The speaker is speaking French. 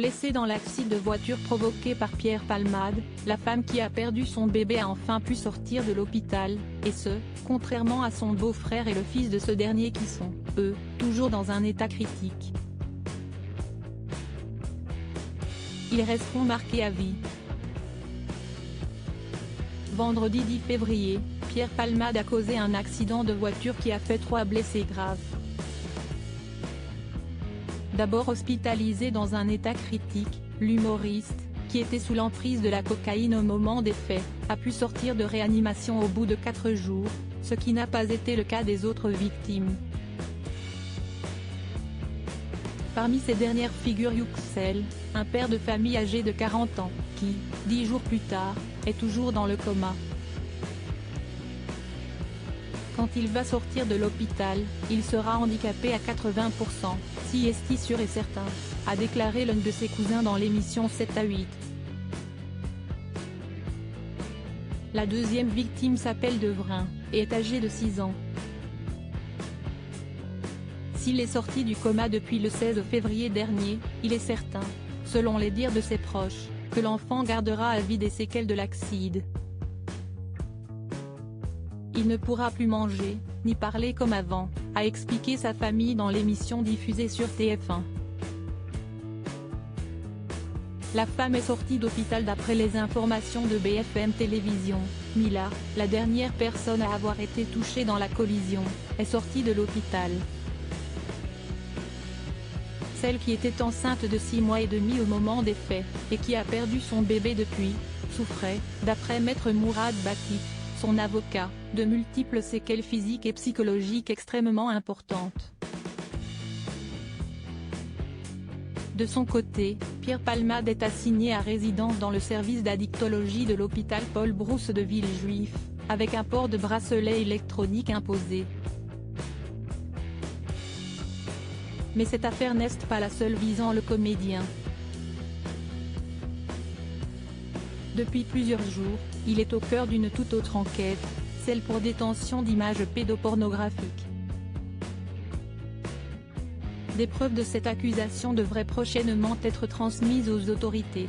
blessée dans l'accident de voiture provoqué par Pierre Palmade, la femme qui a perdu son bébé a enfin pu sortir de l'hôpital, et ce, contrairement à son beau-frère et le fils de ce dernier qui sont, eux, toujours dans un état critique. Ils resteront marqués à vie. Vendredi 10 février, Pierre Palmade a causé un accident de voiture qui a fait 3 blessés graves. D'abord hospitalisé dans un état critique, l'humoriste, qui était sous l'emprise de la cocaïne au moment des faits, a pu sortir de réanimation au bout de 4 jours, ce qui n'a pas été le cas des autres victimes. Parmi ces dernières figure Yüksel, un père de famille âgé de 40 ans, qui, 10 jours plus tard, est toujours dans le coma. Quand il va sortir de l'hôpital, il sera handicapé à 80%, si est sûr et certain, a déclaré l'un de ses cousins dans l'émission 7 à 8. La deuxième victime s'appelle Devrin, et est âgée de 6 ans. S'il est sorti du coma depuis le 16 février dernier, il est certain, selon les dires de ses proches, que l'enfant gardera à vie des séquelles de l'accident. Il ne pourra plus manger, ni parler comme avant, a expliqué sa famille dans l'émission diffusée sur TF1. La femme est sortie d'hôpital d'après les informations de BFM Télévision. Mila, la dernière personne à avoir été touchée dans la collision, est sortie de l'hôpital. Celle qui était enceinte de 6 mois et demi au moment des faits, et qui a perdu son bébé depuis, souffrait, d'après Maître Mourad Batif, son avocat, de multiples séquelles physiques et psychologiques extrêmement importantes. De son côté, Pierre Palmade est assigné à résidence dans le service d'addictologie de l'hôpital Paul Brousse de Villejuif, avec un port de bracelet électronique imposé. Mais cette affaire n'est pas la seule visant le comédien. Depuis plusieurs jours, il est au cœur d'une toute autre enquête, celle pour détention d'images pédopornographiques. Des preuves de cette accusation devraient prochainement être transmises aux autorités.